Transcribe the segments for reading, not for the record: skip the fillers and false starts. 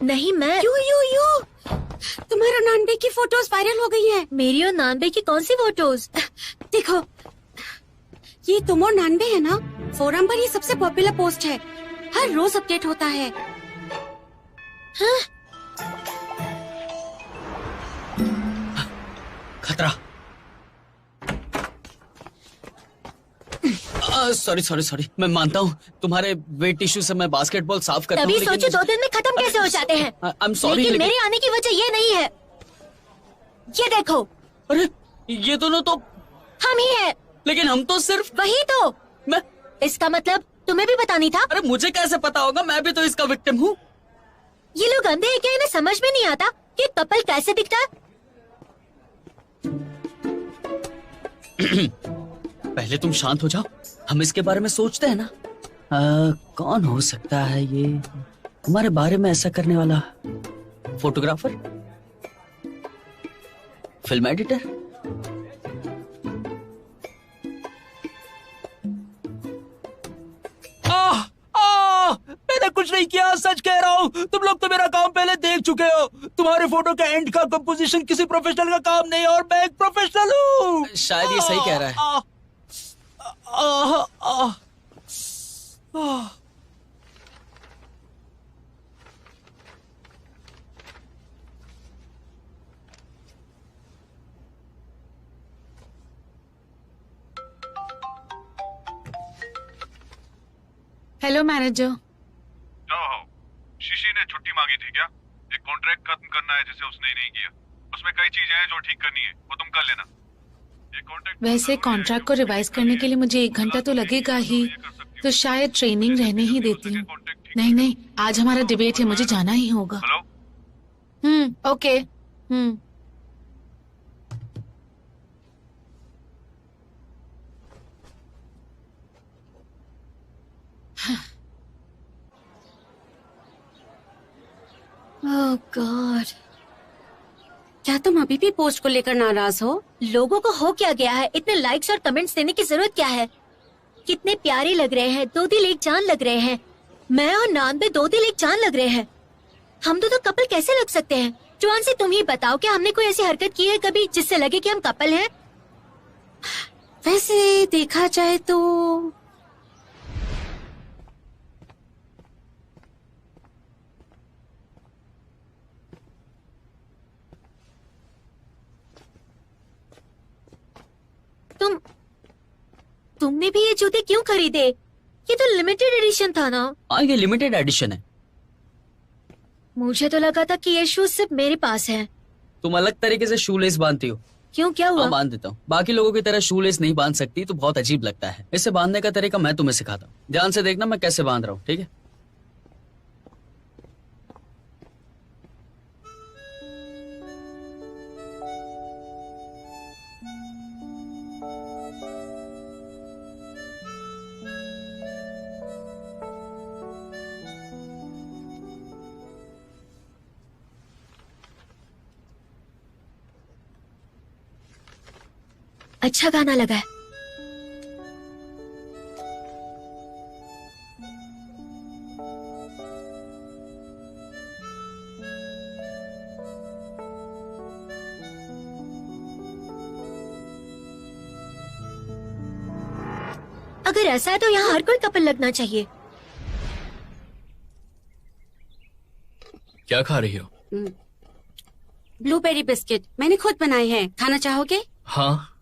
नहीं मैं यू तुम्हारा नानबे की फोटोज वायरल हो गई हैं। मेरी और नानबे की कौन सी फोटोज? देखो, ये तुम और नानबे है ना, फोरम पर ये सबसे पॉपुलर पोस्ट है, हर रोज अपडेट होता है। हाँ? खतरा। सॉरी मैं मानता हूँ तुम्हारे वेट टिश्यू से मैं बास्केटबॉल साफ करता हूँ। तभी सोचो 2 दिन में खत्म कैसे हो जाते हैं। आई एम सॉरी, लेकिन मेरे आने की वजह ये नहीं है। ये देखो, अरे ये दोनों तो हम ही हैं। लेकिन हम तो सिर्फ वही तो। मैं इसका मतलब तुम्हें भी पता नहीं था? अरे मुझे कैसे पता होगा, मैं भी तो इसका विक्टिम हूँ। ये लोग अंधे हैं क्या? इन्हें समझ में नहीं आता कि कपल कैसे दिखता है? पहले तुम शांत हो जाओ, हम इसके बारे में सोचते हैं ना। कौन हो सकता है ये हमारे बारे में ऐसा करने वाला? फोटोग्राफर, फिल्म एडिटर, मैंने कुछ नहीं किया, सच कह रहा हूँ। तुम लोग तो मेरा काम पहले देख चुके हो। तुम्हारे फोटो का एंड का कंपोजिशन किसी प्रोफेशनल का काम नहीं है और मैं एक प्रोफेशनल हूँ। शायद ये सही कह रहा है। Hello manager. शिशी ने छुट्टी मांगी थी क्या? एक कॉन्ट्रैक्ट खत्म करना है जिसे उसने ही नहीं किया। उसमें कई चीजें हैं जो ठीक करनी है, वो तुम कर लेना। ये कॉन्ट्रैक्ट वैसे कॉन्ट्रैक्ट को रिवाइज करने के लिए मुझे 1 घंटा तो लगेगा ही, तो शायद ट्रेनिंग रहने ही देती हूँ। नहीं, आज हमारा डिबेट है, मुझे जाना ही होगा। Hello, okay. ओह गॉड, क्या तुम अभी भी पोस्ट को लेकर नाराज हो? लोगों को हो क्या गया है? इतने लाइक्स और कमेंट्स देने की जरूरत क्या है? कितने प्यारे लग रहे हैं, 2 दिल एक जान लग रहे हैं। मैं और नानबे 2 दिल एक जान लग रहे हैं। हम तो कपल कैसे लग सकते हैं? जॉन से तुम ही बताओ, क्या हमने कोई ऐसी हरकत की है कभी जिससे लगे कि हम कपल हैं? वैसे देखा जाए तो तुमने भी ये जूते क्यों खरीदे? ये तो लिमिटेड एडिशन था ना? हाँ, ये लिमिटेड एडिशन है। मुझे तो लगा था कि ये शूज सिर्फ मेरे पास है। तुम अलग तरीके से शूलेस बांधती हो। क्यों, क्या हुआ? हाँ, बांध देता हूँ। बाकी लोगों की तरह शूलेस नहीं बांध सकती तो बहुत अजीब लगता है। इसे बांधने का तरीका मैं तुम्हें सिखाता हूँ। ध्यान से देखना मैं कैसे बांध रहा हूँ, ठीक है? अच्छा गाना लगा है। अगर ऐसा है तो यहाँ हर कोई कपल लगना चाहिए। क्या खा रही हो? ब्लूबेरी बिस्किट मैंने खुद बनाए हैं, खाना चाहोगे? हाँ।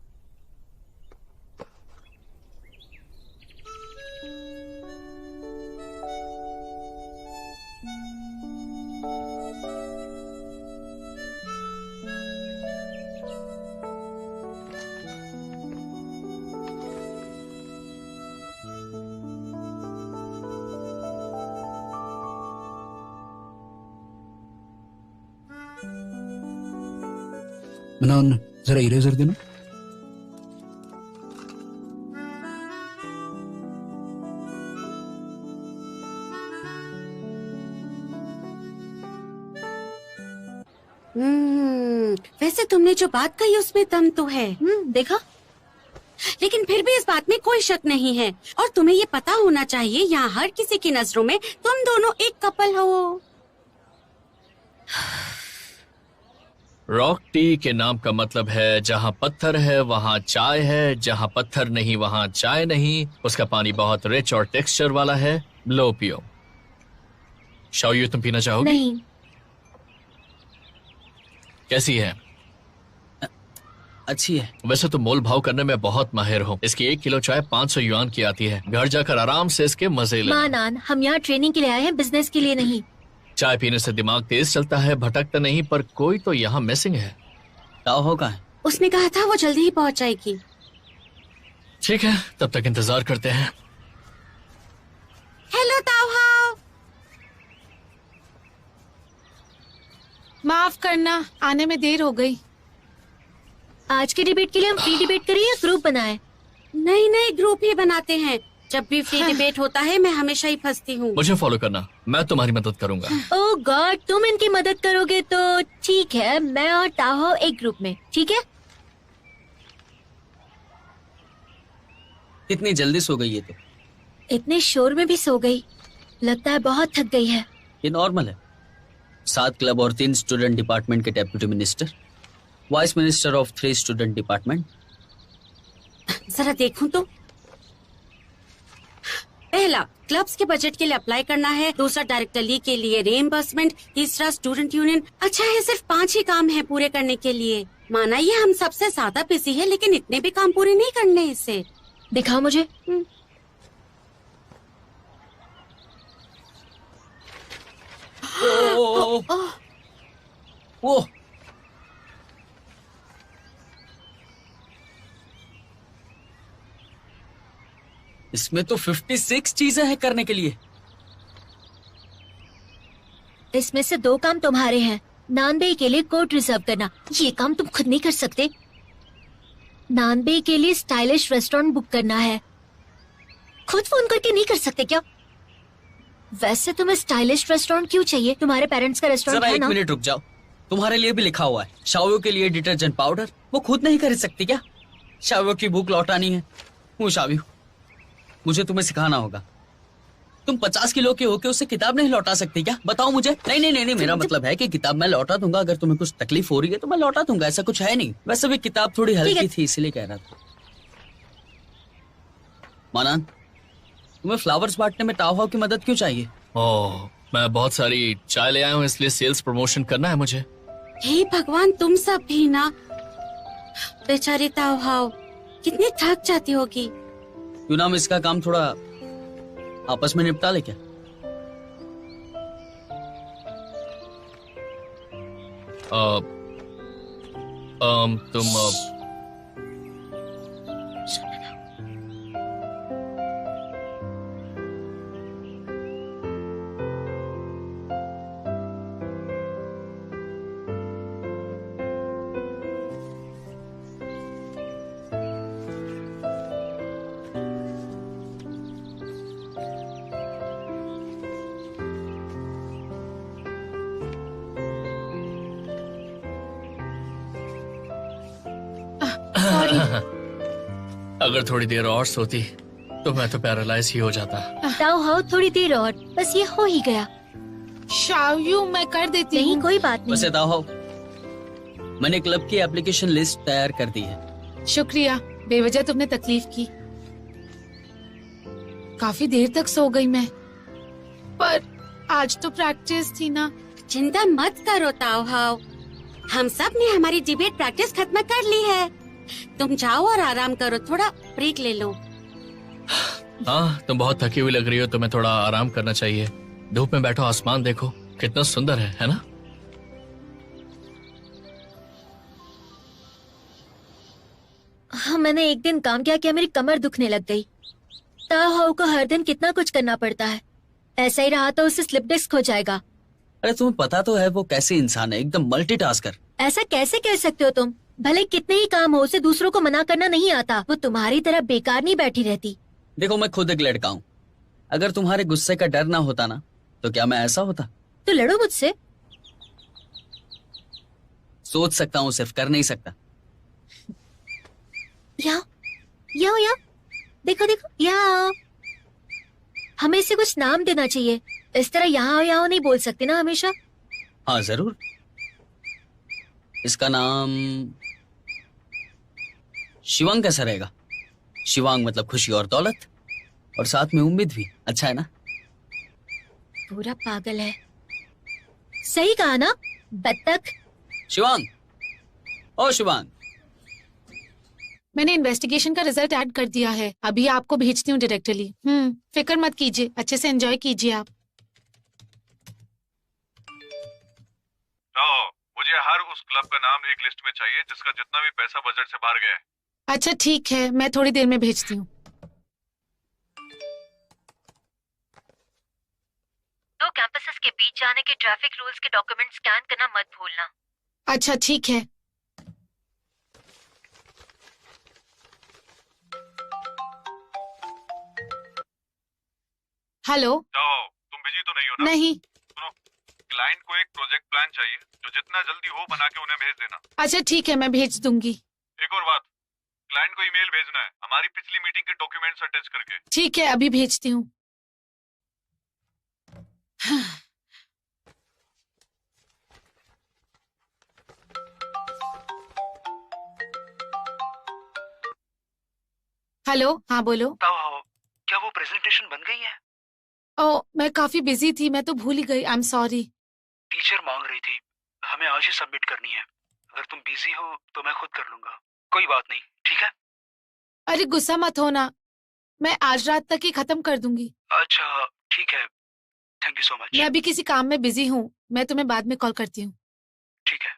मनान, जरा इरेजर देना। वैसे तुमने जो बात कही उसमें दम तो है। देखा? लेकिन फिर भी इस बात में कोई शक नहीं है, और तुम्हें ये पता होना चाहिए यहाँ हर किसी की नजरों में तुम दोनों एक कपल हो। रॉक टी के नाम का मतलब है जहाँ पत्थर है वहाँ चाय है, जहाँ पत्थर नहीं वहाँ चाय नहीं। उसका पानी बहुत रिच और टेक्सचर वाला है। लो पियो। शाओयू, तुम पीना चाहोगे? नहीं। कैसी है? अच्छी है। वैसे तो मोल भाव करने में बहुत माहिर हूँ। इसकी 1 किलो चाय 500 युआन की आती है। घर जाकर आराम से इसके मजे लेना। मानान, हम यहाँ ट्रेनिंग के लिए आए हैं, बिजनेस के लिए नहीं। चाय पीने से दिमाग तेज चलता है, भटकता नहीं। पर कोई तो यहाँ मिसिंग है। ताओ कहाँ है? उसने कहा था वो जल्दी ही पहुंच जाएगी। ठीक है, तब तक इंतजार करते हैं। हेलो ताओहाओ। माफ करना, आने में देर हो गई। आज के डिबेट के लिए हम फ्री डिबेट करें या ग्रुप बनाएं? नहीं नहीं, ग्रुप ही बनाते हैं। जब भी फ्री डिबेट होता है मैं हमेशा ही फंसती हूँ। मुझे फॉलो करना, मैं तुम्हारी मदद करूंगा। ओह गॉड, तुम इनकी मदद करोगे तो ठीक है। मैं और ताहो एक ग्रुप में, ठीक है? इतनी जल्दी सो गई है तो? इतने शोर में भी सो गई। लगता है बहुत थक गई है। ये नॉर्मल है। 7 क्लब और 3 स्टूडेंट डिपार्टमेंट के deputy minister, vice minister of 3 student department. जरा देखूं तो। पहला, क्लब्स के बजट के लिए अप्लाई करना है। दूसरा, डायरेक्टर ली के लिए रिएम्बर्समेंट। तीसरा, स्टूडेंट यूनियन। अच्छा है, सिर्फ 5 ही काम है पूरे करने के लिए। माना ये हम सबसे ज्यादा बिजी है, लेकिन इतने भी काम पूरे नहीं करने इससे। दिखाओ मुझे। वो इसमें तो 56 चीजें हैं करने के लिए। इसमें से 2 काम तुम्हारे हैं। नानबे के लिए कोर्ट रिजर्व करना, ये काम तुम खुद नहीं कर सकते। नानबे के लिए स्टाइलिश रेस्टोरेंट बुक करना है। खुद फोन करके नहीं कर सकते क्या? वैसे तुम्हें स्टाइलिश रेस्टोरेंट क्यों चाहिए? तुम्हारे पेरेंट्स का रेस्टोरेंट जरा है 1 ना? मिनट रुक जाओ। तुम्हारे लिए भी लिखा हुआ है। शाओयू के लिए डिटर्जेंट पाउडर, वो खुद नहीं खरीद सकती क्या? शाओयू की भूख लौटानी है। हूँ शाओयू, मुझे तुम्हें सिखाना होगा। तुम 50 किलो के होके उसे किताब नहीं लौटा सकती क्या? बताओ मुझे। नहीं नहीं नहीं नहीं, मेरा मतलब है कि किताब मैं लौटा दूंगा। अगर तुम्हें कुछ तकलीफ हो रही है तो मैं लौटा दूंगा, ऐसा कुछ है नहीं। वैसे भी किताब थोड़ी हल्की थी, इसलिए कह रहा था। मानान, तुम्हें फ्लावर्स बांटने में ताओहाओ की मदद क्यों चाहिए? ओह, मैं बहुत सारी चाय ले आया हूँ, इसलिए सेल्स प्रमोशन करना है मुझे। हे भगवान, तुम सब भी ना। बेचारी ताओहाओ कितनी थक जाती होगी। क्यों ना हम इसका काम थोड़ा आपस में निपटा ले क्या? तुम अगर थोड़ी देर और सोती तो मैं तो पैरालाइज ही हो जाता। ताओहाओ, थोड़ी देर और, बस ये हो ही गया। शाओयू, मैं कर देती नहीं, हूँ। कोई बात नहीं। वैसे ताओहाओ, मैंने क्लब की एप्लीकेशन लिस्ट तैयार कर दी है। शुक्रिया, बेवजह तुमने तकलीफ की। काफी देर तक सो गई मैं, पर आज तो प्रैक्टिस थी ना। चिंता मत करो ताओहाओ, हम सब ने हमारी डिबेट प्रैक्टिस खत्म कर ली है। तुम जाओ और आराम करो, थोड़ा ब्रेक ले लो। हाँ, तुम बहुत थकी हुई लग रही हो, तुम्हें थोड़ा आराम करना चाहिए। धूप में बैठो, आसमान देखो कितना सुंदर है ना? हाँ, मैंने एक दिन काम किया कि मेरी कमर दुखने लग गई। ताओहाओ को हर दिन कितना कुछ करना पड़ता है। ऐसा ही रहा तो उसे स्लिप डिस्क हो जाएगा। अरे तुम्हें पता तो है वो कैसे इंसान है, एकदम मल्टीटास्कर। ऐसा कैसे कह सकते हो तुम? भले कितने ही काम हो, उसे दूसरों को मना करना नहीं आता। वो तुम्हारी तरह बेकार नहीं बैठी रहती। देखो, मैं खुद एक लड़का हूँ। अगर तुम्हारे गुस्से का डर ना होता ना, तो क्या मैं ऐसा होता? तो लड़ो मुझसे। सोच सकता हूँ, सिर्फ कर नहीं सकता। यहाँ, यहाँ, यहाँ, देखो देखो, यहाँ। हमें इसे कुछ नाम देना चाहिए। इस तरह यहाँ यहाँ नहीं बोल सकते ना हमेशा। हाँ जरूर। इसका नाम शिवांग कैसा रहेगा? शिवांग मतलब खुशी और दौलत, और साथ में उम्मीद भी। अच्छा है ना? पूरा पागल है। सही कहा ना, बत्तख। शिवांग, ओ शिवांग। मैंने इन्वेस्टिगेशन का रिजल्ट ऐड कर दिया है, अभी आपको भेजती हूँ डायरेक्टली। फिक्र मत कीजिए, अच्छे से एंजॉय कीजिए आप। मुझे हर उस क्लब का नाम एक लिस्ट में चाहिए जिसका जितना भी पैसा बजट से बाहर गया है। अच्छा ठीक है, मैं थोड़ी देर में भेजती हूँ। दो कैंपसेस के बीच जाने के ट्रैफिक रूल्स के डॉक्यूमेंट स्कैन करना मत भूलना। अच्छा ठीक है। हेलो। तुम बिजी तो नहीं हो ना? नहीं। सुनो, क्लाइंट को एक प्रोजेक्ट प्लान चाहिए जो जितना जल्दी हो बना के उन्हें भेज देना। अच्छा ठीक है, मैं भेज दूंगी। एक और बात, क्लाइंट को ईमेल भेजना है हमारी पिछली मीटिंग के डॉक्यूमेंट्स अटैच करके। ठीक है, अभी भेजती हूँ। हेलो, हाँ बोलो। क्या वो प्रेजेंटेशन बन गई है? ओ, मैं काफी बिजी थी, मैं तो भूल ही गई। I am sorry. टीचर मांग रही थी, हमें आज ही सबमिट करनी है। अगर तुम बिजी हो तो मैं खुद कर लूंगा। कोई बात नहीं, ठीक है? अरे गुस्सा मत होना, मैं आज रात तक ही खत्म कर दूंगी। अच्छा ठीक है, थैंक यू सो मच। मैं अभी किसी काम में बिजी हूँ, मैं तुम्हें बाद में कॉल करती हूँ। ठीक है।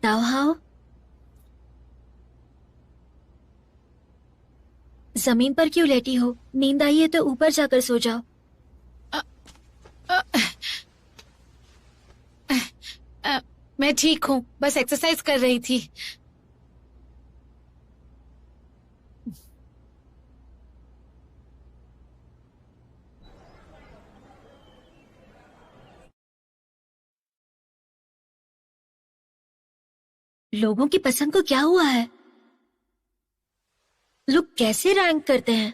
ताओहाओ, जमीन पर क्यों लेटी हो? नींद आई है तो ऊपर जाकर सो जाओ। मैं ठीक हूँ, बस एक्सरसाइज कर रही थी। लोगों की पसंद को क्या हुआ है? लोग कैसे रैंक करते हैं?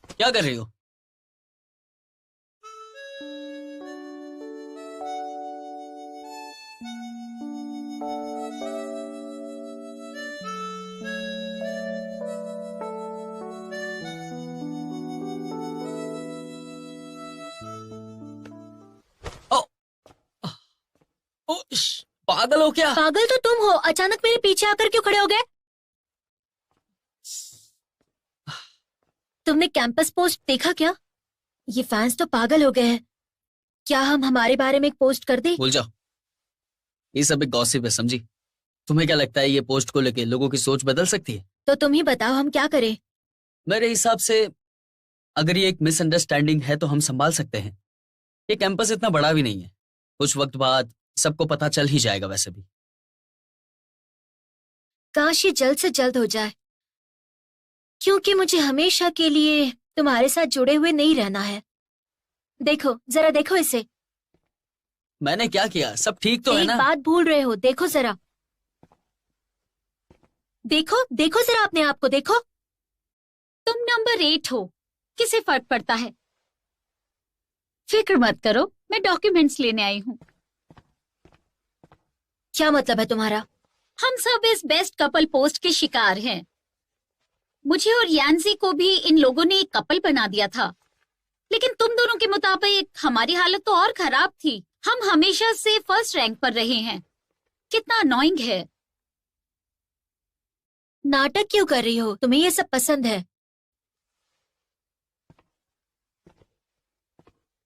क्या कर रही हो? पागल हो क्या? पागल तो तुम हो, अचानक मेरे पीछे आकर क्यों खड़े हो गए? तुमने कैंपस पोस्ट देखा क्या? ये फैंस तो पागल हो गए हैं। क्या हम हमारे बारे में एक पोस्ट कर दें? भूल जाओ, ये सब एक गॉसिप है, समझी? तुम्हें क्या लगता है ये पोस्ट को लेके लोगों की सोच बदल सकती है? तो तुम ही बताओ, हम क्या करें? मेरे हिसाब से अगर ये एक मिसअंडरस्टैंडिंग है तो हम संभाल सकते हैं। ये कैंपस इतना बड़ा भी नहीं है, कुछ वक्त बाद सबको पता चल ही जाएगा वैसे भी। काश ये जल्द से जल्द हो जाए, क्योंकि मुझे हमेशा के लिए तुम्हारे साथ जुड़े हुए नहीं रहना है। देखो, जरा देखो इसे। मैंने क्या किया? सब ठीक तो है एक ना? बात भूल रहे हो, देखो जरा। देखो देखो जरा अपने आप को देखो। तुम नंबर 8 हो, किसे फर्क पड़ता है? फिक्र मत करो, मैं डॉक्यूमेंट्स लेने आई हूँ। क्या मतलब है तुम्हारा? हम सब इस बेस्ट कपल पोस्ट के शिकार हैं। मुझे और यान्सी को भी इन लोगों ने एक कपल बना दिया था, लेकिन तुम दोनों के मुताबिक हमारी हालत तो और खराब थी। हम हमेशा से फर्स्ट रैंक पर रहे हैं। कितना अनोइंग है। नाटक क्यों कर रही हो? तुम्हें ये सब पसंद है?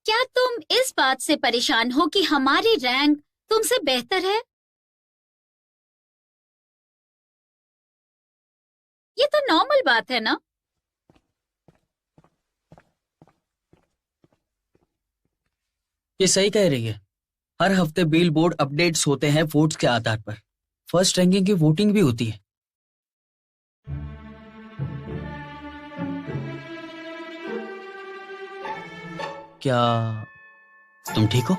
क्या तुम इस बात से परेशान हो कि हमारी रैंक तुमसे बेहतर है? ये तो नॉर्मल बात है ना? ये सही कह रही है। हर हफ्ते बिल बोर्ड अपडेट्स होते हैं वोट्स के आधार पर। फर्स्ट रैंकिंग की वोटिंग भी होती है। क्या तुम ठीक हो?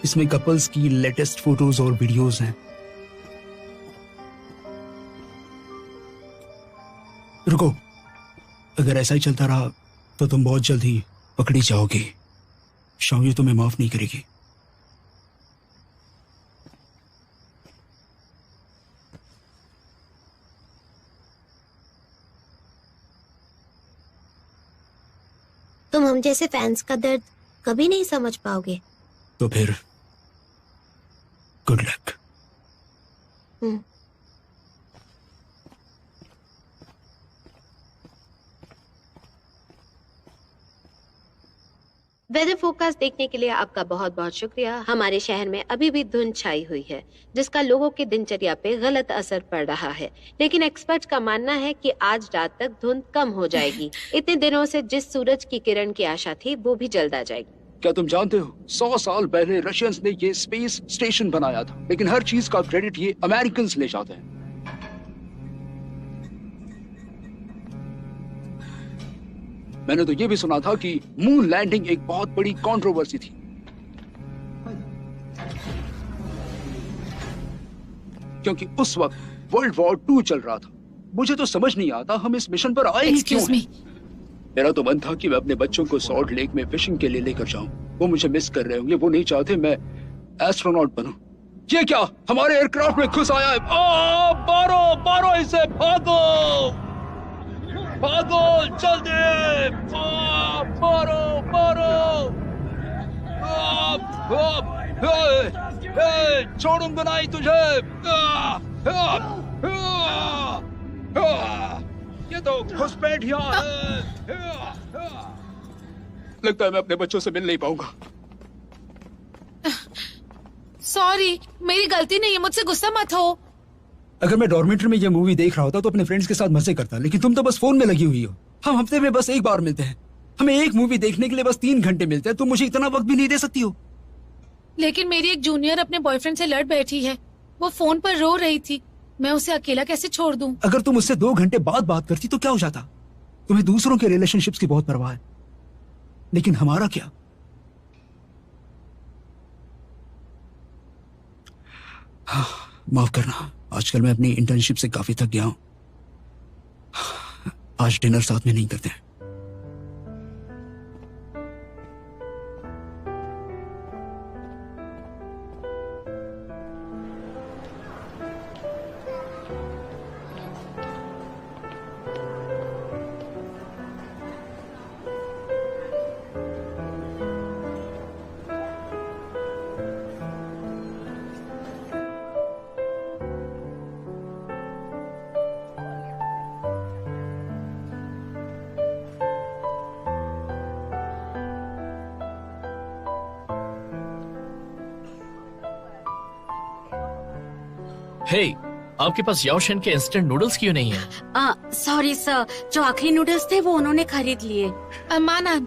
इसमें कपल्स की लेटेस्ट फोटोज और वीडियोस हैं। रुको, अगर ऐसा ही चलता रहा तो तुम बहुत जल्द ही पकड़ी जाओगी। शाओयू तुम्हें माफ नहीं करेगी। तुम हम जैसे फैंस का दर्द कभी नहीं समझ पाओगे। तो फिर गुड लक। वेदर फोरकास्ट देखने के लिए आपका बहुत बहुत शुक्रिया। हमारे शहर में अभी भी धुंध छाई हुई है, जिसका लोगों की दिनचर्या पे गलत असर पड़ रहा है, लेकिन एक्सपर्ट्स का मानना है कि आज रात तक धुंध कम हो जाएगी। इतने दिनों से जिस सूरज की किरण की आशा थी वो भी जल्द आ जाएगी। क्या तुम जानते हो 100 साल पहले रशियंस ने ये स्पेस स्टेशन बनाया था, लेकिन हर चीज का क्रेडिट ये अमेरिकन्स ले जाते हैं। मैंने तो ये भी सुना था कि मून लैंडिंग एक बहुत बड़ी कंट्रोवर्सी थी, क्योंकि उस वक्त वर्ल्ड वॉर 2 चल रहा था। मुझे तो समझ नहीं आता हम इस मिशन पर आए ही क्यों हैं। मेरा तो मन था कि मैं अपने बच्चों को सॉल्ट लेक में फिशिंग के लिए लेकर जाऊं। वो मुझे मिस कर रहे होंगे, वो नहीं चाहते मैं एस्ट्रोनॉट बनूं। ये क्या हमारे एयरक्राफ्ट में घुस आया है? मारो मारो इसे, भागो भागो जल्दी, मारो मारो, छोड़ूंगा नहीं तुझे। ये तो घुसपैठिया है। लगता है मैं अपने बच्चों से मिल नहीं पाऊंगा। सॉरी, मेरी गलती नहीं है, मुझसे गुस्सा मत हो। अगर मैं डॉर्मेट्री में ये मूवी देख रहा होता तो अपने फ्रेंड्स के साथ मजे करता, लेकिन तुम तो बस फोन में लगी हुई हो। हम हफ्ते में बस एक बार मिलते हैं, हमें एक मूवी देखने के लिए बस 3 घंटे मिलते हैं। तुम मुझे इतना वक्त भी नहीं दे सकती हो। लेकिन मेरी एक जूनियर अपने बॉयफ्रेंड से लड़ बैठी है, वो फोन पर रो रही थी, मैं उसे अकेला कैसे छोड़ दूं? अगर तुम उससे 2 घंटे बाद बात करती तो क्या हो जाता? तुम्हें दूसरों के रिलेशनशिप्स की बहुत परवाह है, लेकिन हमारा क्या? माफ करना, आजकल मैं अपनी इंटर्नशिप से काफी थक गया हूं। आज डिनर साथ में नहीं करते हैं। हे, आपके पास याओशन के इंस्टेंट नूडल्स क्यों नहीं है? सॉरी सर, जो आखिरी नूडल्स थे वो उन्होंने खरीद लिए। मानन,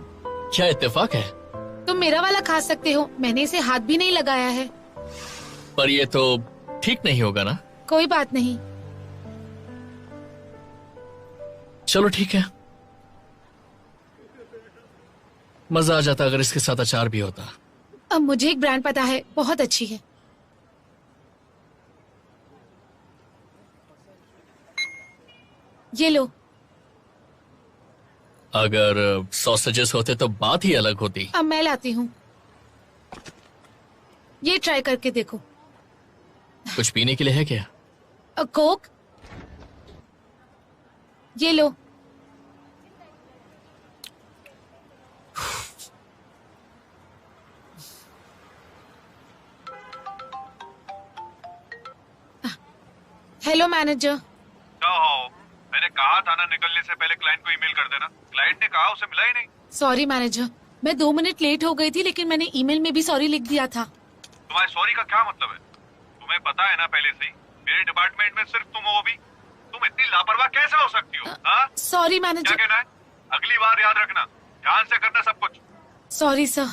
क्या इत्तेफाक है? तुम मेरा वाला खा सकते हो, मैंने इसे हाथ भी नहीं लगाया है। पर ये तो ठीक नहीं होगा ना? कोई बात नहीं। चलो ठीक है, मजा आ जाता अगर इसके साथ अचार भी होता। अब मुझे एक ब्रांड पता है, बहुत अच्छी है। ये लो। अगर सॉसेजेस होते तो बात ही अलग होती। अब मैं लाती हूँ। ये ट्राई करके देखो। कुछ पीने के लिए है क्या? कोक, ये लो। Hello manager. क्या हो? मैंने कहा था ना निकलने से पहले क्लाइंट को ईमेल कर देना। क्लाइंट ने कहा उसे मिला ही नहीं। सॉरी मैनेजर, मैं 2 मिनट लेट हो गई थी, लेकिन मैंने ईमेल में भी सॉरी लिख दिया था। तुम्हारे सॉरी का क्या मतलब है? तुम्हें पता है ना पहले से ही मेरे डिपार्टमेंट में सिर्फ तुम हो। भी तुम इतनी लापरवाह कैसे हो सकती हो? हाँ? Sorry manager. क्या कहना है? अगली बार याद रखना, ध्यान से करना सब कुछ। Sorry sir.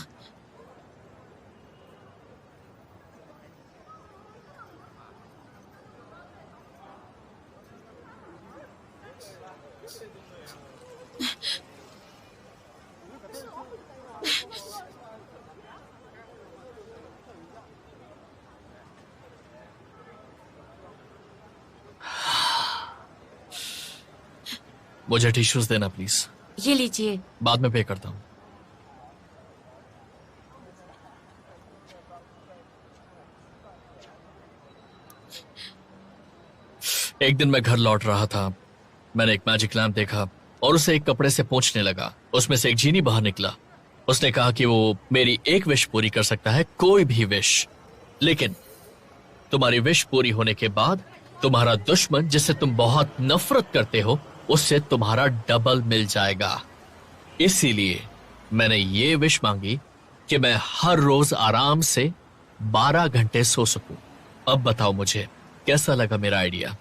मुझे टिश्यूज देना प्लीज। ये लीजिए। बाद में पे करता हूँ। एक दिन मैं घर लौट रहा था, मैंने एक मैजिक लैम्प देखा और उसे एक कपड़े से पोंछने लगा। उसमें से एक जीनी बाहर निकला। उसने कहा कि वो मेरी एक विश पूरी कर सकता है, कोई भी विश, लेकिन तुम्हारी विश पूरी होने के बाद तुम्हारा दुश्मन जिससे तुम बहुत नफरत करते हो उससे तुम्हारा डबल मिल जाएगा। इसीलिए मैंने ये विश मांगी कि मैं हर रोज आराम से 12 घंटे सो सकूं। अब बताओ मुझे कैसा लगा मेरा आइडिया?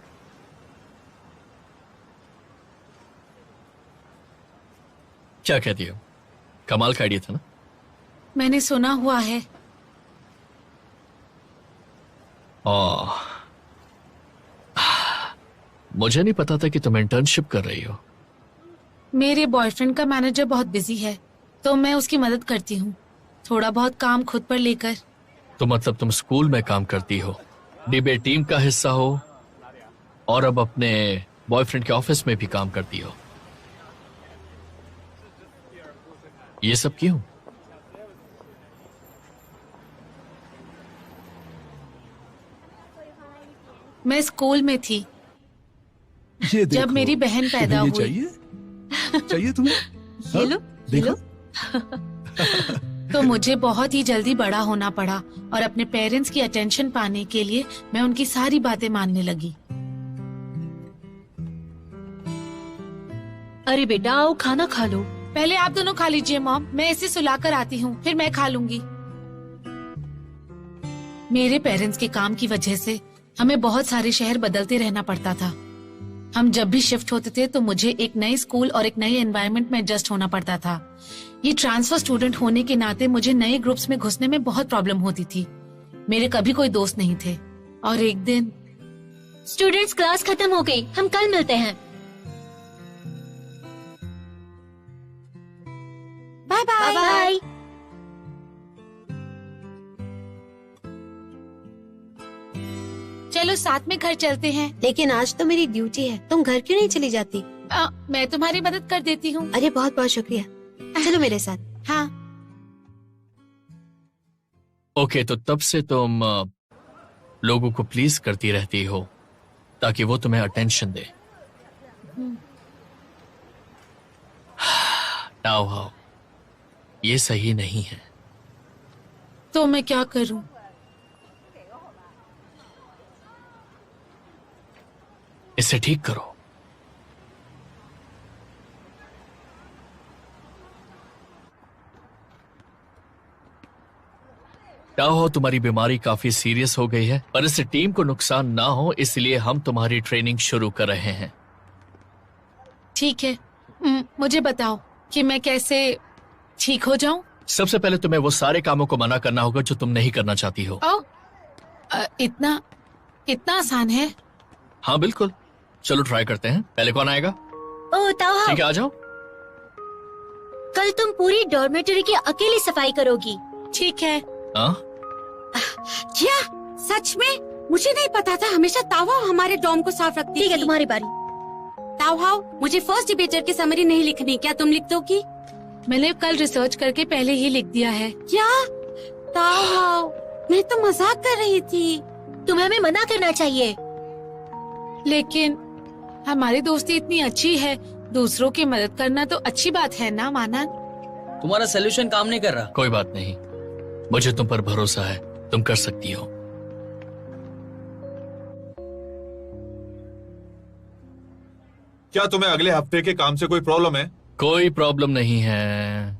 क्या कहती हो? कमाल का आइडिया था ना? मैंने सुना हुआ है। मुझे नहीं पता था कि तुम इंटर्नशिप कर रही हो। मेरे बॉयफ्रेंड का मैनेजर बहुत बिजी है, तो मैं उसकी मदद करती हूँ, थोड़ा बहुत काम खुद पर लेकर। तो मतलब तुम स्कूल में काम करती हो, डिबेट टीम का हिस्सा हो और अब अपने बॉयफ्रेंड के ऑफिस में भी काम करती हो। ये सब क्यों? मैं स्कूल में थी जब मेरी बहन पैदा हुई। चाहिए तुम्हें? ये लो, ये लो। तो मुझे बहुत ही जल्दी बड़ा होना पड़ा और अपने पेरेंट्स की अटेंशन पाने के लिए मैं उनकी सारी बातें मानने लगी। अरे बेटा आओ खाना खा लो। पहले आप दोनों खा लीजिए मॉम, मैं इसे सुलाकर आती हूँ, फिर मैं खा लूंगी। मेरे पेरेंट्स के काम की वजह से हमें बहुत सारे शहर बदलते रहना पड़ता था। हम जब भी शिफ्ट होते थे तो मुझे एक नई स्कूल और एक नए एनवायरनमेंट में एडजस्ट होना पड़ता था। ये ट्रांसफर स्टूडेंट होने के नाते मुझे नए ग्रुप्स में घुसने में बहुत प्रॉब्लम होती थी। मेरे कभी कोई दोस्त नहीं थे और एक दिन स्टूडेंट्स क्लास खत्म हो गई, हम कल मिलते हैं। Bye bye. बाय। चलो साथ में घर चलते हैं। लेकिन आज तो मेरी ड्यूटी है, तुम घर क्यों नहीं चली जाती? मैं तुम्हारी मदद कर देती हूँ। अरे बहुत बहुत शुक्रिया, चलो मेरे साथ। हाँ। ओके, तो तब से तुम लोगों को प्लीज करती रहती हो ताकि वो तुम्हें अटेंशन दे। हाउ ये सही नहीं है। तो मैं क्या करूं? इसे ठीक करो। क्या हो, तुम्हारी बीमारी काफी सीरियस हो गई है, पर इससे टीम को नुकसान ना हो इसलिए हम तुम्हारी ट्रेनिंग शुरू कर रहे हैं। ठीक है, मुझे बताओ कि मैं कैसे ठीक हो जाऊं? सबसे पहले तुम्हें वो सारे कामों को मना करना होगा जो तुम नहीं करना चाहती हो। इतना आसान है? हाँ बिल्कुल, चलो ट्राई करते हैं। पहले कौन आएगा? ओ ताओ, ठीक है, आ जाओ। कल तुम पूरी डॉर्मेटरी की अकेली सफाई करोगी। ठीक है। क्या सच में? मुझे नहीं पता था, हमेशा ताओहाओ हमारे डॉर्म को साफ रखती थी। ठीक है, तुम्हारी बारी। ताओहाओ, मुझे फर्स्ट डिबेटर की समरी नहीं लिखनी, क्या तुम लिख दोगी? मैंने कल रिसर्च करके पहले ही लिख दिया है। क्या? ताओहाओ, मैं तो मजाक कर रही थी। तुम्हें हमें मना करना चाहिए। लेकिन हमारी दोस्ती इतनी अच्छी है, दूसरों की मदद करना तो अच्छी बात है ना मानन? तुम्हारा सोल्यूशन काम नहीं कर रहा। कोई बात नहीं, मुझे तुम पर भरोसा है, तुम कर सकती हो। क्या तुम्हें अगले हफ्ते के काम से कोई प्रॉब्लम है? कोई प्रॉब्लम नहीं है।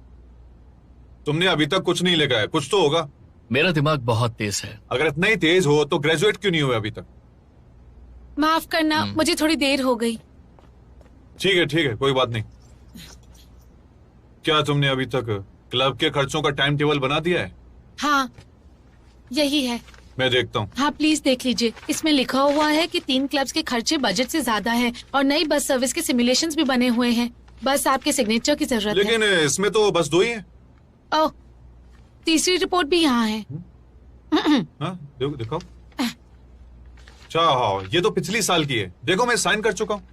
तुमने अभी तक कुछ नहीं लिखा है, कुछ तो होगा। मेरा दिमाग बहुत तेज है। अगर इतना ही तेज हो तो ग्रेजुएट क्यों नहीं हुए अभी तक? माफ करना, मुझे थोड़ी देर हो गई। ठीक है, कोई बात नहीं। क्या तुमने अभी तक क्लब के खर्चों का टाइम टेबल बना दिया है? हाँ, यही है। मैं देखता हूँ। हाँ प्लीज देख लीजिए, इसमें लिखा हुआ है कि 3 क्लब्स के खर्चे बजट से ज्यादा है और नई बस सर्विस के सिमुलेशंस भी बने हुए हैं। बस आपके सिग्नेचर की जरूरत है। लेकिन इसमें तो बस 2 ही है। ओह, तीसरी रिपोर्ट भी यहाँ है। हाँ, दिखाओ। अच्छा, हाँ, ये तो पिछली साल की है। देखो, मैं साइन कर चुका हूँ।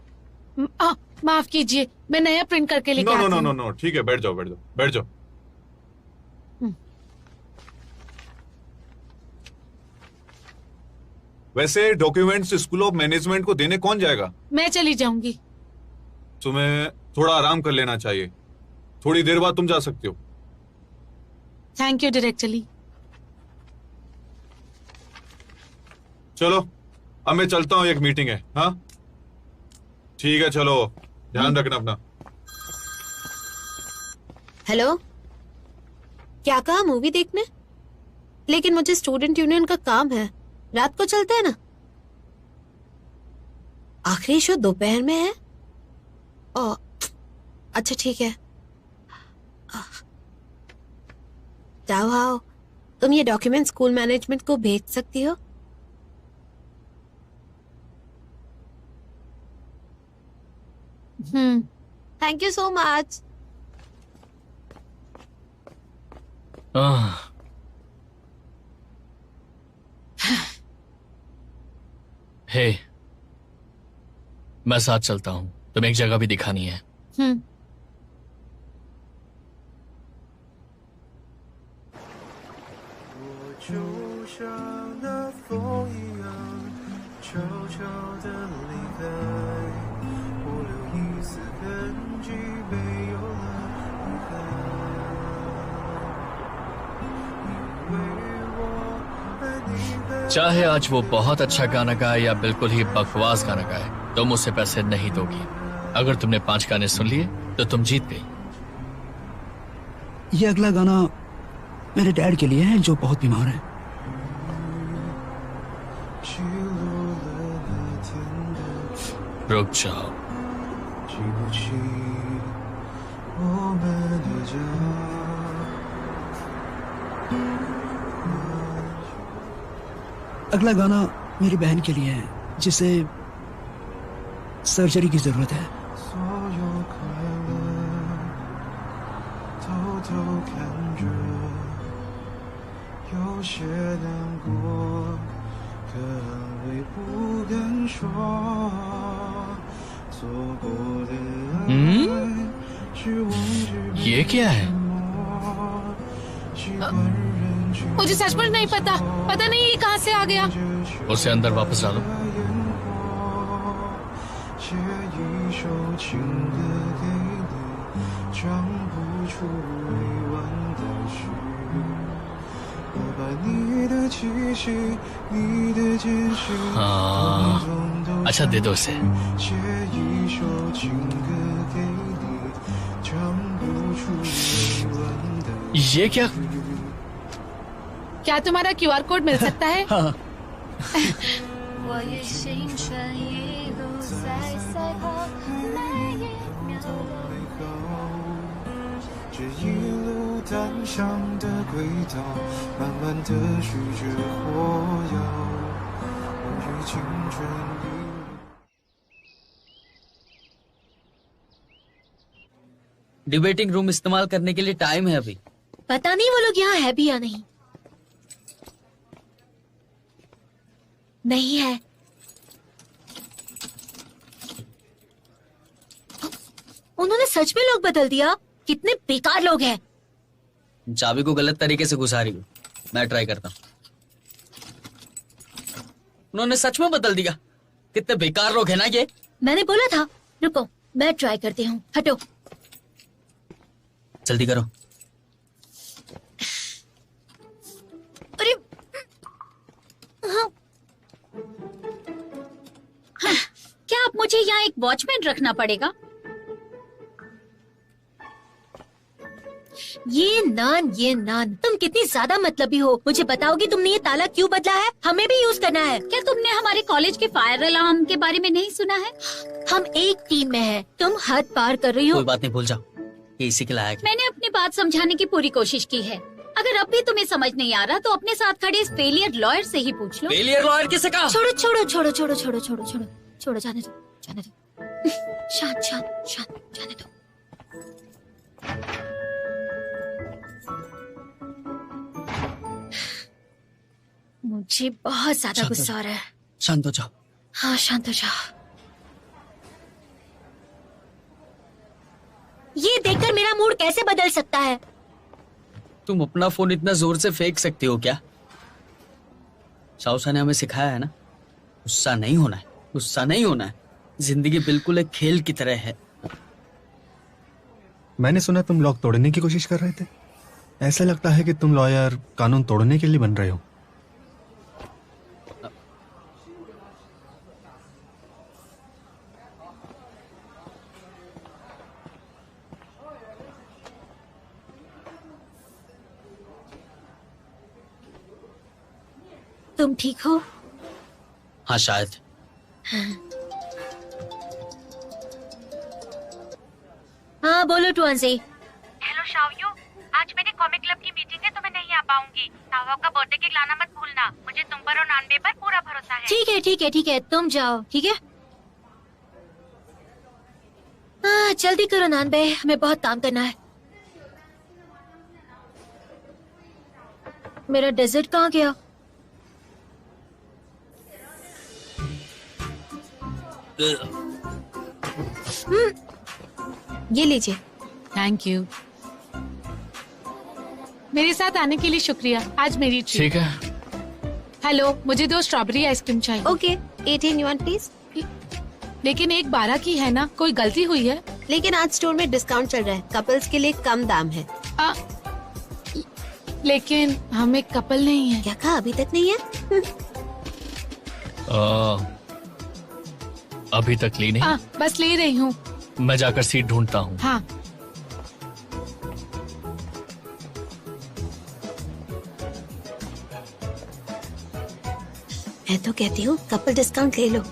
माफ कीजिए, मैं नया प्रिंट करके लेके आती हूँ। नो, ठीक है, बैठ जाओ। वैसे डॉक्यूमेंट्स स्कूल ऑफ मैनेजमेंट को देने कौन जाएगा? मैं चली जाऊंगी। तुम्हें थोड़ा आराम कर लेना चाहिए। थोड़ी देर बाद तुम जा सकती हो। Thank you directly. चलो, अब मैं चलता हूँ, एक मीटिंग है। हाँ ठीक है, चलो, ध्यान रखना अपना। हेलो, क्या कहा? मूवी देखने? लेकिन मुझे स्टूडेंट यूनियन का काम है, रात को चलते हैं ना। आखिरी शो दोपहर में है। ओ, अच्छा ठीक है। जाओ, तुम ये डॉक्यूमेंट स्कूल मैनेजमेंट को भेज सकती हो। Thank you so much. Hey, मैं साथ चलता हूँ, तुम्हें एक जगह भी दिखानी है। चाहे आज वो बहुत अच्छा गाना गाए या बिल्कुल ही बकवास गाना गाए, तुम उससे पैसे नहीं दोगी। अगर तुमने 5 गाने सुन लिए तो तुम जीत गई। ये अगला गाना मेरे डैड के लिए है जो बहुत बीमार है। रुक जाओ। अगला गाना मेरी बहन के लिए है जिसे सर्जरी की जरूरत है। ये क्या है? मुझे सचमुच नहीं पता नहीं ये कहाँ से आ गया। उसे अंदर वापस डालो। हाँ, अच्छा दे दो उसे। ये क्या तुम्हारा QR कोड मिल सकता है? हाँ। डिबेटिंग रूम इस्तेमाल करने के लिए टाइम है अभी। पता नहीं वो लोग यहाँ है भी या नहीं। नहीं है। उन्होंने सच में लोग बदल दिया। कितने बेकार लोग हैं। चाबी को गलत तरीके से घुसा रही हूँ। मैं ट्राई करता हूँ। उन्होंने सच में बदल दिया। कितने बेकार लोग हैं ना ये। मैंने बोला था। रुको, मैं ट्राई करती हूँ। हटो। जल्दी करो। अरे हाँ। क्या आप मुझे यहाँ एक वॉचमैन रखना पड़ेगा? ये नान तुम कितनी ज्यादा मतलबी हो। मुझे बताओगी तुमने ये ताला क्यों बदला है? हमें भी यूज करना है। क्या तुमने हमारे कॉलेज के फायर अलार्म के बारे में नहीं सुना है? हम एक टीम में हैं। तुम हद पार कर रही हो। कोई बात नहीं, भूल जाओ, ये इसी के लायक है। मैंने अपनी बात समझाने की पूरी कोशिश की है। अगर अब भी तुम्हें समझ नहीं आ रहा तो अपने साथ खड़े इस फेलियर लॉयर से ही पूछ लो। फेलियर लॉयर किसे कहा? छोड़ो छोड़ो छोड़ो छोड़ो छोड़ो छोड़ो छोड़ो छोड़ो, जाने दो जाने दो। शांत शांत शांत, जाने दो। मुझे बहुत ज्यादा गुस्सा आ रहा है। शांत हो जाओ। हाँ, शांत हो जाओ। ये देखकर मेरा मूड कैसे बदल सकता है? तुम अपना फोन इतना जोर से फेंक सकती हो क्या? शाओसा ने हमें सिखाया है ना, गुस्सा नहीं होना है, गुस्सा नहीं होना है। जिंदगी बिल्कुल एक खेल की तरह है। मैंने सुना तुम लॉक तोड़ने की कोशिश कर रहे थे। ऐसा लगता है कि तुम लॉयर कानून तोड़ने के लिए बन रहे हो। तुम ठीक हो? हाँ शायद। हाँ बोलो टुआंसी। हेलो शाओयू, आज मेरे कॉमिक क्लब की मीटिंग है तो मैं नहीं आ पाऊंगी। ताओ का बर्थडे केक लाना मत भूलना। मुझे तुम पर और नानबे पर पूरा भरोसा है। ठीक है ठीक है ठीक है, तुम जाओ। ठीक है। हाँ जल्दी करो नानबे, हमें बहुत काम करना है। मेरा डेजर्ट कहाँ गया? ये लीजिए। Thank you. मेरे साथ आने के लिए शुक्रिया। आज मेरी ट्रीट। ठीक है। हेलो, मुझे 2 स्ट्रॉबेरी आइसक्रीम चाहिए। Okay, 18 yuan please. लेकिन एक 12 की है ना, कोई गलती हुई है? लेकिन आज स्टोर में डिस्काउंट चल रहा है, कपल्स के लिए कम दाम है। लेकिन हम एक कपल नहीं है। क्या कहा? अभी तक नहीं है? अभी तक ली नहीं। बस ले रही हूँ। मैं जाकर सीट ढूंढता हूँ। हाँ। मैं तो कहती हूँ कपल डिस्काउंट ले लो।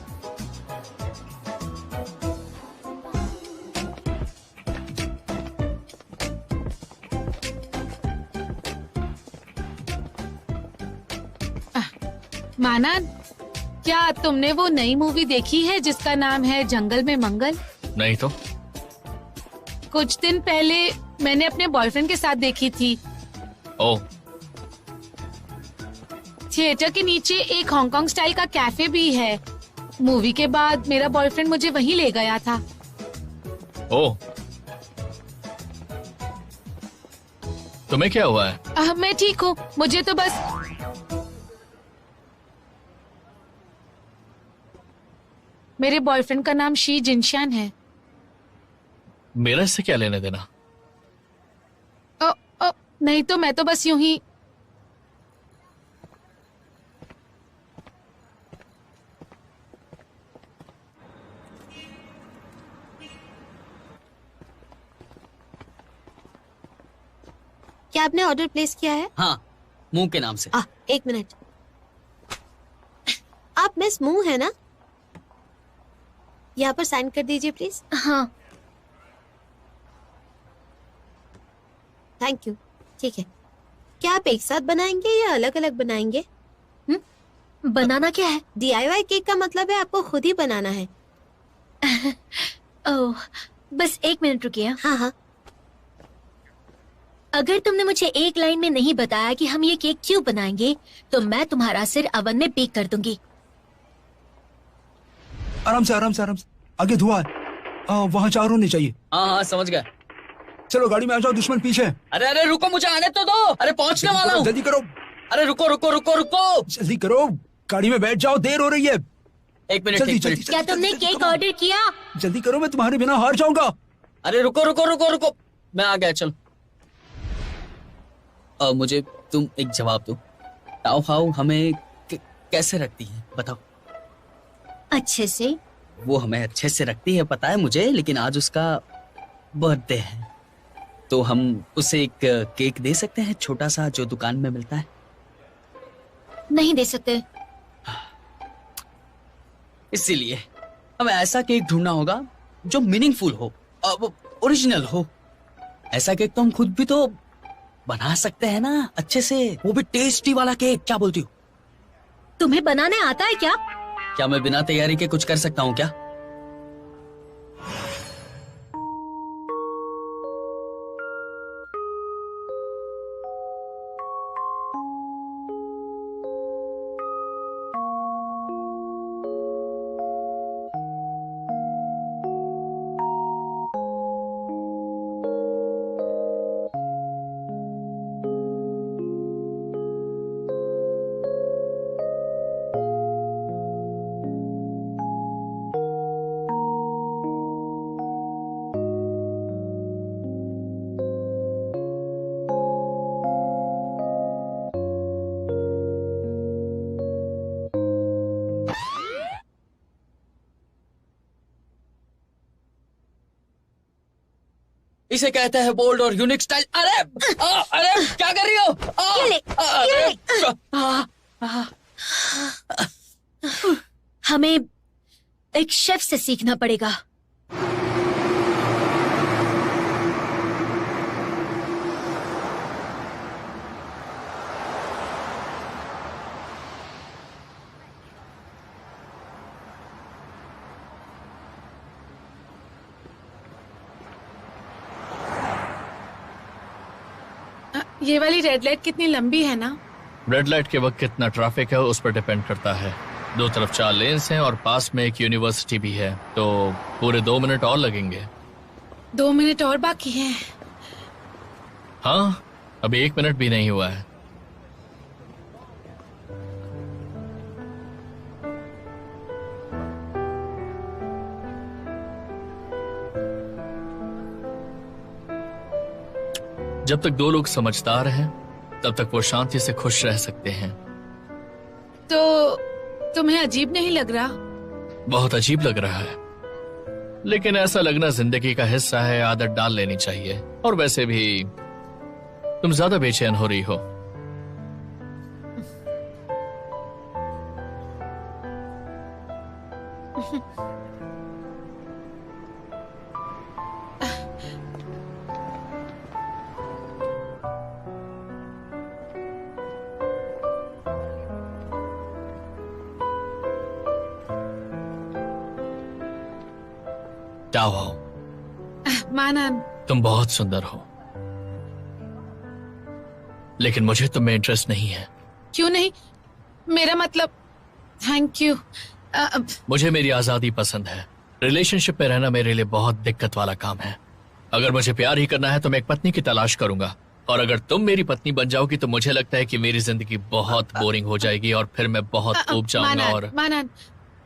माना, क्या तुमने वो नई मूवी देखी है जिसका नाम है जंगल में मंगल? नहीं तो। कुछ दिन पहले मैंने अपने बॉयफ्रेंड के साथ देखी थी। ओह। थिएटर के नीचे एक हांगकांग स्टाइल का कैफे भी है। मूवी के बाद मेरा बॉयफ्रेंड मुझे वहीं ले गया था। ओह। तुम्हें क्या हुआ है? मैं ठीक हूँ, मुझे तो बस मेरे बॉयफ्रेंड का नाम शी जिनशान है। मेरा इससे क्या लेने देना? नहीं तो मैं तो बस यूं ही। क्या आपने ऑर्डर प्लेस किया है? हाँ, मुंह के नाम से। 1 मिनट। आप मिस मुंह है ना? यहाँ पर साइन कर दीजिए प्लीज। हाँ। Thank you. ठीक है। क्या आप एक साथ बनाएंगे या अलग अलग बनाएंगे? बनाना क्या है? DIY केक का मतलब है आपको खुद ही बनाना है। ओह, बस 1 मिनट रुकिए। हाँ हाँ। अगर तुमने मुझे एक लाइन में नहीं बताया कि हम ये केक क्यों बनाएंगे, तो मैं तुम्हारा सिर अवन में बेक कर दूंगी। आराम से आराम से आराम से। आगे धुआं है। वहाँ 4 होने चाहिए। हाँ हाँ समझ गया। चलो गाड़ी में आ जाओ, दुश्मन पीछे। अरे अरे रुको, मुझे आने तो दो। अरे पहुंचने वाला हूँ। जल्दी करो। अरे रुको रुको रुको रुको। जल्दी करो। गाड़ी में बैठ जाओ, देर हो रही है। एक मिनट, जल्दी, एक जल्दी, मिनट। क्या तुमने केक ऑर्डर किया? जल्दी करो, मैं तुम्हारे बिना हार जाऊंगा। अरे रुको रुको रुको रुको, मैं आ गया, चलो। मुझे तुम एक जवाब दो, ताओ हाउ हमें कैसे रखती है, बताओ। अच्छे से। वो हमें अच्छे से रखती है पता है मुझे, लेकिन आज उसका बर्थडे है, तो हम उसे एक केक दे सकते हैं, छोटा सा, जो दुकान में मिलता है? नहीं दे सकते। इसीलिए हमें ऐसा केक ढूंढना होगा जो मीनिंगफुल हो, ओरिजिनल हो। ऐसा केक तो हम खुद भी तो बना सकते हैं ना, अच्छे से, वो भी टेस्टी वाला केक। क्या बोलती हो? तुम्हें बनाने आता है क्या? क्या मैं बिना तैयारी के कुछ कर सकता हूँ क्या? इसे कहते हैं बोल्ड और यूनिक स्टाइल। अरे अरे क्या कर रही हो? हमें एक शेफ से सीखना पड़ेगा। ये वाली रेड लाइट कितनी लंबी है ना? रेड लाइट के वक्त कितना ट्रैफिक है उस पर डिपेंड करता है। दो तरफ 4 लेन्स हैं और पास में एक यूनिवर्सिटी भी है, तो पूरे 2 मिनट और लगेंगे। 2 मिनट और बाकी हैं। हाँ, अभी 1 मिनट भी नहीं हुआ है। जब तक 2 लोग समझदार हैं, तब तक वो शांति से खुश रह सकते हैं। तो तुम्हें अजीब नहीं लग रहा? बहुत अजीब लग रहा है, लेकिन ऐसा लगना जिंदगी का हिस्सा है, आदत डाल लेनी चाहिए। और वैसे भी तुम ज्यादा बेचैन हो रही हो। ताओ, मानन, तुम बहुत सुंदर हो, लेकिन मुझे तुम में इंटरेस्ट नहीं है। क्यों नहीं? मेरा मतलब, थैंक यू। मुझे मेरी आजादी पसंद है। रिलेशनशिप में रहना मेरे लिए बहुत दिक्कत वाला काम है। अगर मुझे प्यार ही करना है तो मैं एक पत्नी की तलाश करूंगा, और अगर तुम मेरी पत्नी बन जाओगी तो मुझे लगता है कि मेरी जिंदगी बहुत बोरिंग हो जाएगी और फिर मैं बहुत ऊब जाऊंगा। और मानन,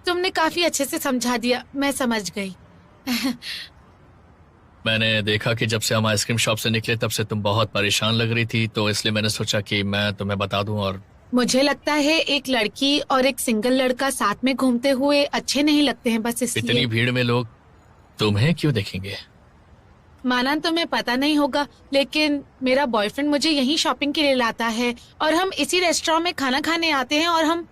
तुमने काफी अच्छे से समझा दिया, मैं समझ गई। मैंने देखा कि जब से हम आइसक्रीम शॉप से निकले तब से तुम बहुत परेशान लग रही थी, तो इसलिए मैंने सोचा कि मैं तुम्हें बता दूं। और मुझे लगता है एक लड़की और एक सिंगल लड़का साथ में घूमते हुए अच्छे नहीं लगते हैं, बस इसलिए। इतनी भीड़ में लोग तुम्हें क्यों देखेंगे? मानन, तुम्हें पता नहीं होगा, लेकिन मेरा बॉयफ्रेंड मुझे यहीं शॉपिंग के लिए लाता है और हम इसी रेस्टोरेंट में खाना खाने आते हैं और हम